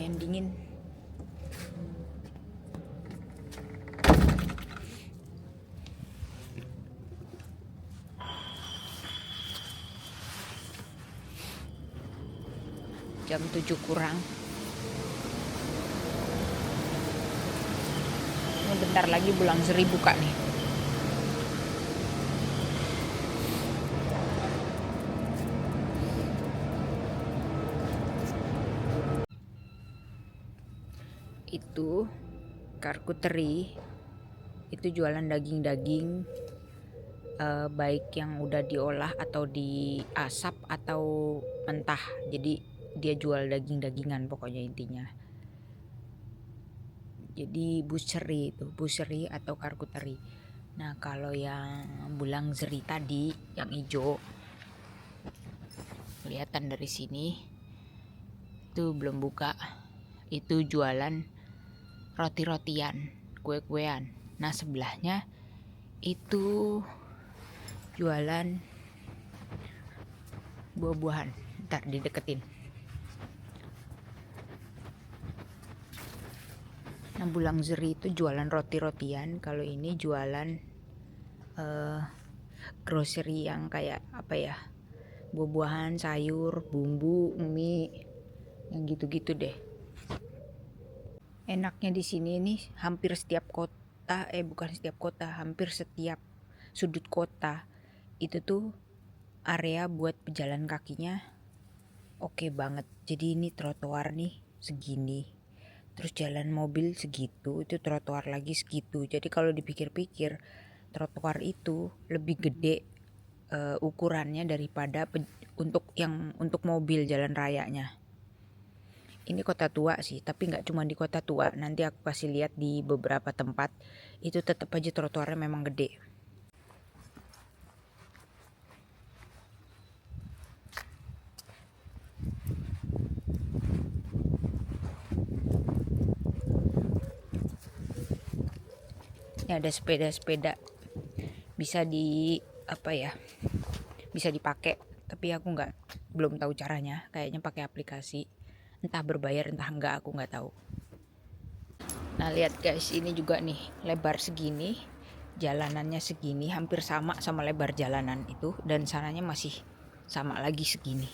lumayan dingin. Jam 7 kurang. Ini bentar lagi Bulang Seri buka nih. Itu Karkuteri itu jualan daging-daging, baik yang udah diolah atau diasap atau mentah. Jadi dia jual daging-dagingan pokoknya intinya. Jadi buseri atau Karkuteri. Nah kalau yang Bulang Seri tadi yang hijau kelihatan dari sini itu belum buka. Itu jualan roti-rotian, kue-kuean. Nah sebelahnya itu jualan buah-buahan. Ntar dideketin. Nah Bulang Seri itu jualan roti-rotian. Kalau ini jualan grocery yang kayak apa ya, buah-buahan, sayur, bumbu, mie, yang gitu-gitu deh. Enaknya di sini nih hampir setiap kota, hampir setiap sudut kota itu tuh area buat pejalan kakinya oke banget. Jadi ini trotoar nih segini, terus jalan mobil segitu, itu trotoar lagi segitu. Jadi kalau dipikir-pikir trotoar itu lebih gede ukurannya daripada untuk mobil jalan rayanya. Ini kota tua sih, tapi nggak cuma di kota tua. Nanti aku kasih lihat di beberapa tempat itu tetap aja trotoarnya memang gede. Ini ada sepeda-sepeda bisa bisa dipakai, tapi aku belum tahu caranya. Kayaknya pakai aplikasi, entah berbayar entah enggak, aku nggak tahu. Nah lihat guys, ini juga nih lebar segini, jalanannya segini, hampir sama lebar jalanan itu, dan sananya masih sama lagi segini.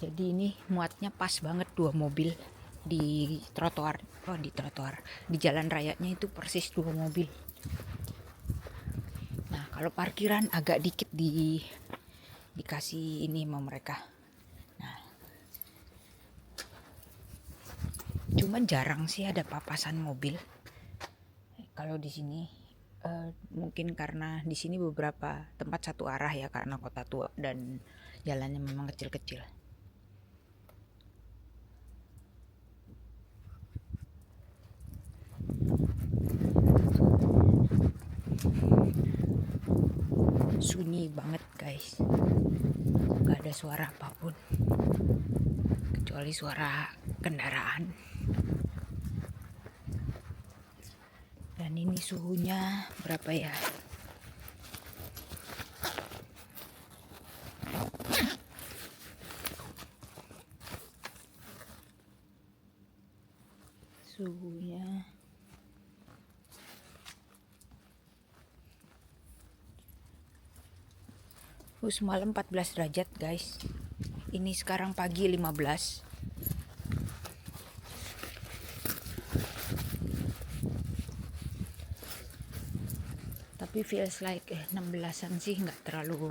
Jadi ini muatnya pas banget 2 mobil di trotoar, di jalan rayanya itu persis 2 mobil. Nah kalau parkiran agak dikit dikasih ini sama mereka. Nah cuman jarang sih ada papasan mobil. Kalau di sini mungkin karena di sini beberapa tempat satu arah ya, karena kota tua dan jalannya memang kecil-kecil. Sunyi banget guys, gak ada suara apapun kecuali suara kendaraan. Dan ini suhunya berapa ya? Suhunya semalam 14 derajat guys. Ini sekarang pagi 15. Tapi feels like 16-an sih, nggak terlalu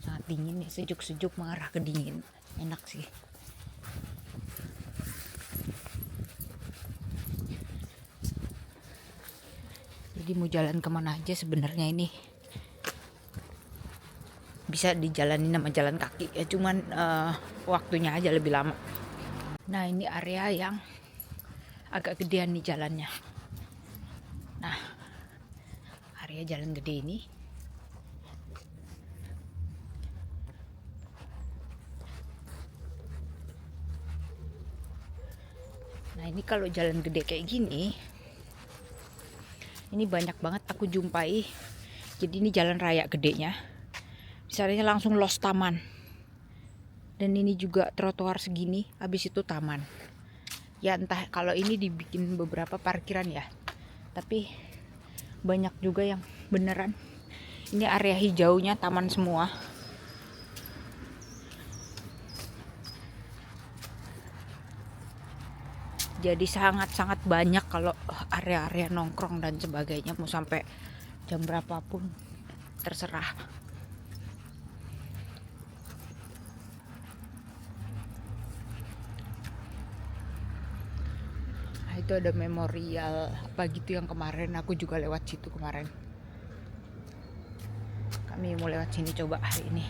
sangat dingin ya, sejuk-sejuk mengarah ke dingin. Enak sih. Jadi mau jalan kemana aja sebenarnya ini bisa dijalani sama jalan kaki ya, cuman waktunya aja lebih lama. Nah ini area yang agak gedean nih jalannya. Nah area jalan gede ini ini kalau jalan gede kayak gini, ini banyak banget aku jumpai Jadi ini jalan raya gedenya. Misalnya langsung los taman. Dan ini juga trotoar segini, habis itu taman. Ya entah kalau ini dibikin beberapa parkiran ya. Tapi banyak juga yang beneran. Ini area hijaunya taman semua. Jadi sangat-sangat banyak kalau area-area nongkrong dan sebagainya, mau sampai jam berapapun terserah. Nah, itu ada memorial apa gitu yang kemarin aku juga lewat situ kemarin. Kami mau lewat sini coba hari ini.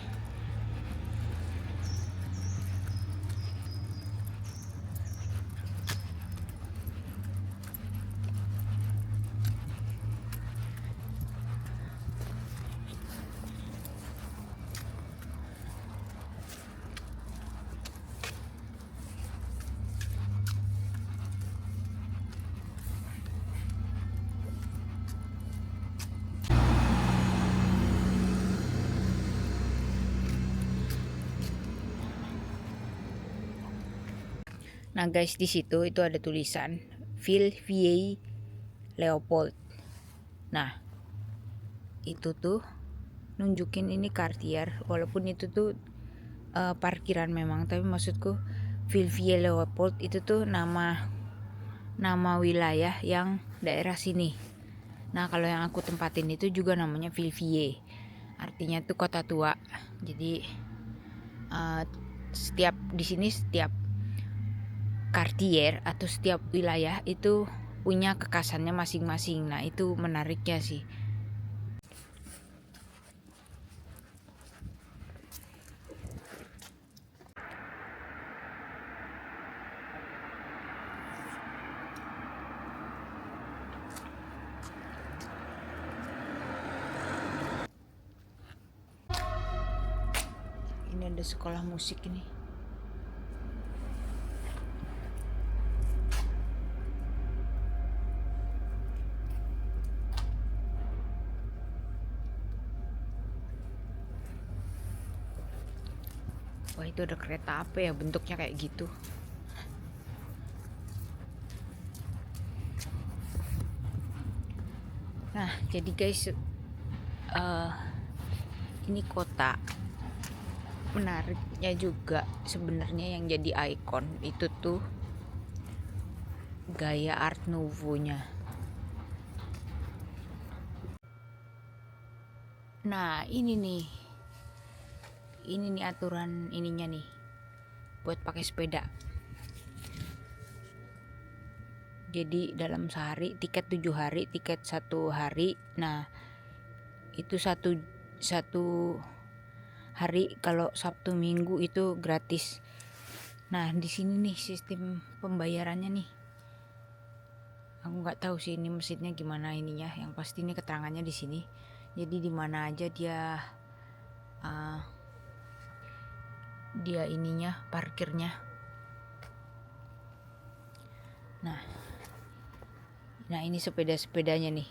Nah guys, di situ itu ada tulisan Ville Leopold. Nah itu tuh nunjukin ini Cartier, walaupun itu tuh parkiran memang, tapi maksudku Ville Leopold itu tuh nama wilayah yang daerah sini. Nah kalau yang aku tempatin itu juga namanya Ville, artinya tuh kota tua. Jadi setiap di sini setiap Cartier atau setiap wilayah itu punya kekhasannya masing-masing. Nah itu menariknya sih. Ini ada sekolah musik ini. Wah itu ada kereta apa ya, bentuknya kayak gitu. Nah jadi guys, ini kota. Menariknya juga sebenarnya yang jadi ikon itu tuh gaya Art Nouveau-nya. Nah ini nih aturan ininya nih buat pakai sepeda. Jadi dalam sehari tiket 7 hari, tiket 1 hari. Nah itu satu hari, kalau Sabtu Minggu itu gratis. Nah di sini nih sistem pembayarannya nih. Aku nggak tahu sih ini mesinnya gimana ininya. Yang pasti ini keterangannya di sini. Jadi di mana aja dia ininya parkirnya. Nah ini sepedanya nih.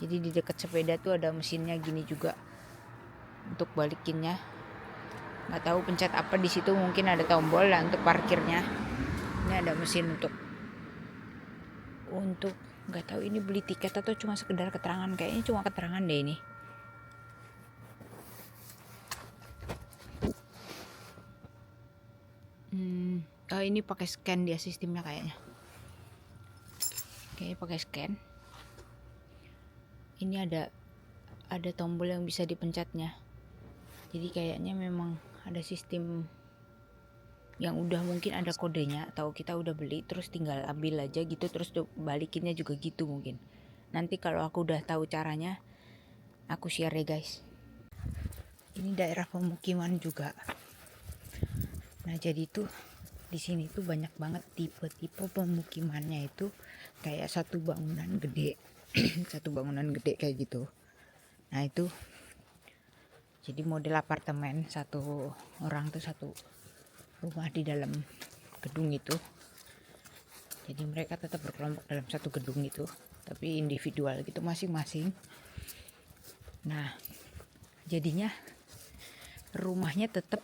Jadi di dekat sepeda tuh ada mesinnya gini juga untuk balikinnya. Nggak tahu pencet apa di situ, mungkin ada tombol lah untuk parkirnya. Ini ada mesin untuk nggak tahu ini beli tiket atau cuma sekedar keterangan. Kayaknya cuma keterangan deh ini. Oh ini pakai scan dia sistemnya kayaknya. Kayaknya pakai scan. Ini ada tombol yang bisa dipencetnya. Jadi kayaknya memang ada sistem yang udah mungkin ada kodenya, atau kita udah beli terus tinggal ambil aja gitu, terus balikinnya juga gitu mungkin. Nanti kalau aku udah tahu caranya aku share ya guys. Ini daerah pemukiman juga. Nah jadi tuh di sini tuh banyak banget tipe-tipe pemukimannya, itu kayak satu bangunan gede satu bangunan gede kayak gitu. Nah itu jadi model apartemen, satu orang tuh satu rumah di dalam gedung itu. Jadi mereka tetap berkelompok dalam satu gedung itu, tapi individual gitu masing-masing. Nah, jadinya rumahnya tetap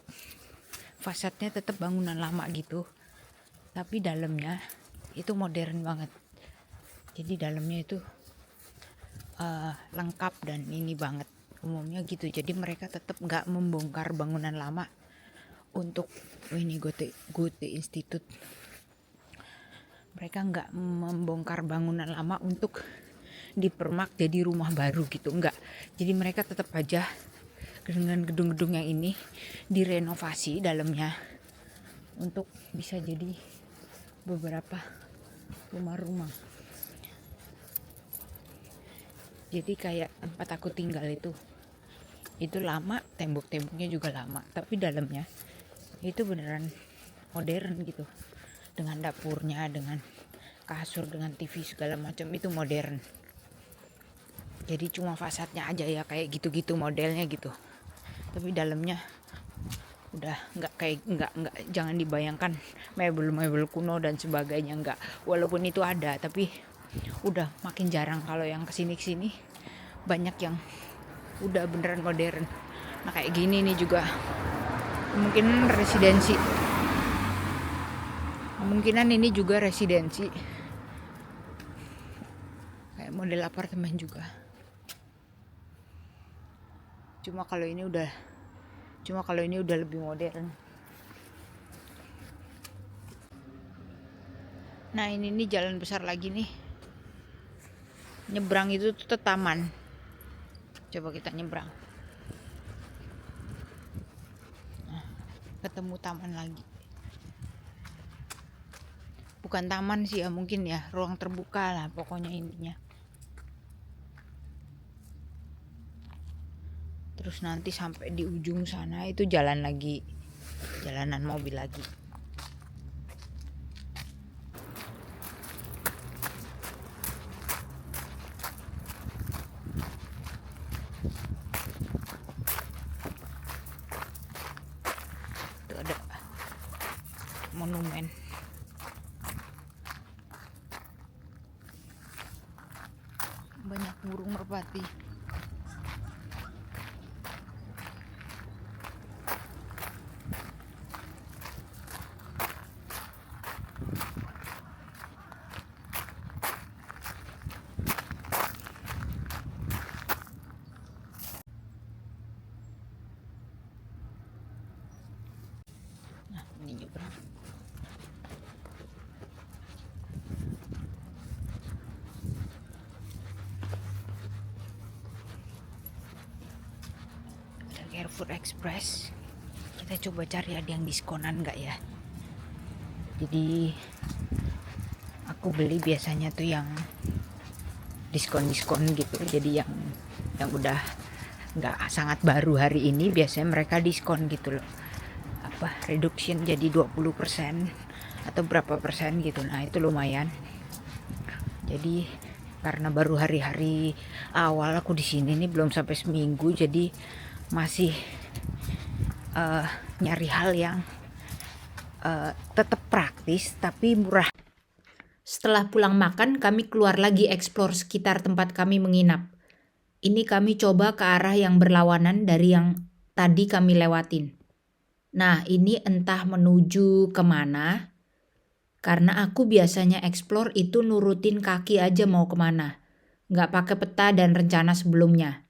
fasadnya tetap bangunan lama gitu, tapi dalamnya itu modern banget. Jadi dalamnya itu lengkap dan ini banget umumnya gitu. Jadi mereka tetap nggak membongkar bangunan lama untuk ini Goethe Institute. Mereka nggak membongkar bangunan lama untuk dipermak jadi rumah baru gitu, enggak. Jadi mereka tetap aja dengan gedung-gedung yang ini direnovasi dalamnya untuk bisa jadi beberapa rumah-rumah. Jadi kayak tempat aku tinggal itu lama, tembok-temboknya juga lama, tapi dalamnya itu beneran modern gitu, dengan dapurnya, dengan kasur, dengan TV segala macam itu modern. Jadi cuma fasadnya aja ya kayak gitu-gitu modelnya gitu, tapi dalamnya udah nggak jangan dibayangkan mebel kuno dan sebagainya, nggak. Walaupun itu ada, tapi udah makin jarang. Kalau yang kesini banyak yang udah beneran modern. Nah kayak gini nih juga mungkin residensi, kemungkinan ini juga residensi kayak model apartemen juga. Cuma kalau ini udah lebih modern. Nah ini nih jalan besar lagi nih, nyebrang itu tuh taman. Coba kita nyebrang, nah, ketemu taman lagi. Bukan taman sih ya, mungkin ya ruang terbuka lah pokoknya intinya. Terus nanti sampai di ujung sana itu jalan lagi, jalanan mobil lagi. Itu ada monumen. Banyak burung merpati. Nah ini nyebrang. Food Express, kita coba cari ada yang diskonan nggak ya. Jadi aku beli biasanya tuh yang diskon gitu. Jadi yang udah nggak sangat baru hari ini biasanya mereka diskon gitu loh, apa reduction jadi 20% atau berapa persen gitu. Nah itu lumayan. Jadi karena baru hari-hari awal aku di sini nih, belum sampai seminggu, jadi masih nyari hal yang tetap praktis tapi murah. Setelah pulang makan, kami keluar lagi eksplor sekitar tempat kami menginap. Ini kami coba ke arah yang berlawanan dari yang tadi kami lewatin. Nah, ini entah menuju kemana, karena aku biasanya eksplor itu nurutin kaki aja mau kemana. Nggak pakai peta dan rencana sebelumnya.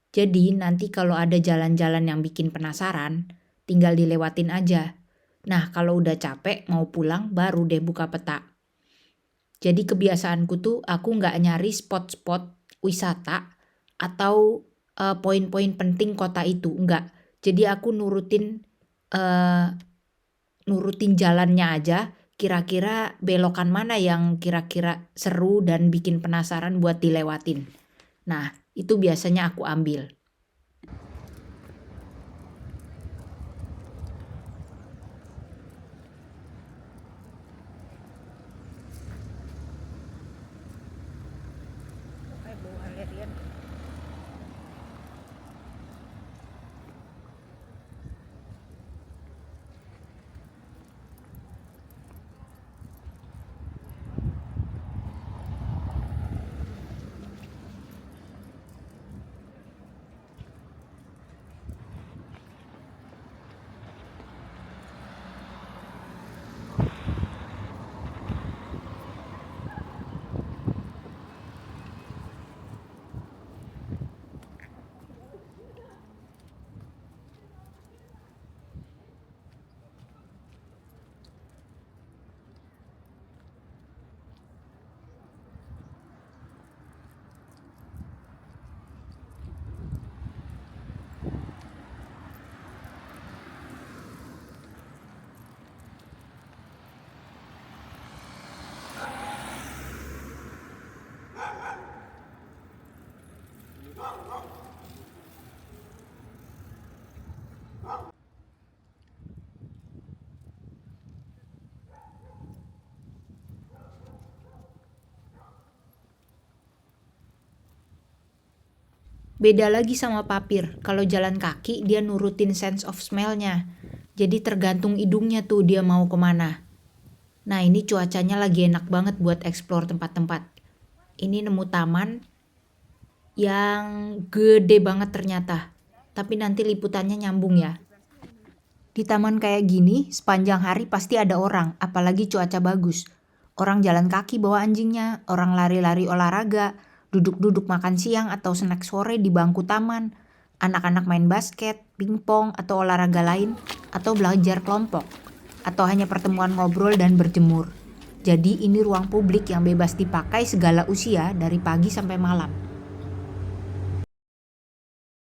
Jadi nanti kalau ada jalan-jalan yang bikin penasaran, tinggal dilewatin aja. Nah, kalau udah capek mau pulang baru deh buka peta. Jadi kebiasaanku tuh aku nggak nyari spot-spot wisata atau poin-poin penting kota itu, enggak. Jadi aku nurutin jalannya aja, kira-kira belokan mana yang kira-kira seru dan bikin penasaran buat dilewatin. Nah, itu biasanya aku ambil. Beda lagi sama papir, kalau jalan kaki dia nurutin sense of smell-nya. Jadi tergantung hidungnya tuh dia mau kemana. Nah ini cuacanya lagi enak banget buat explore tempat-tempat. Ini nemu taman yang gede banget ternyata. Tapi nanti liputannya nyambung ya. Di taman kayak gini, sepanjang hari pasti ada orang, apalagi cuaca bagus. Orang jalan kaki bawa anjingnya, orang lari-lari olahraga, duduk-duduk makan siang atau snack sore di bangku taman, anak-anak main basket, pingpong atau olahraga lain, atau belajar kelompok, atau hanya pertemuan ngobrol dan berjemur. Jadi ini ruang publik yang bebas dipakai segala usia dari pagi sampai malam.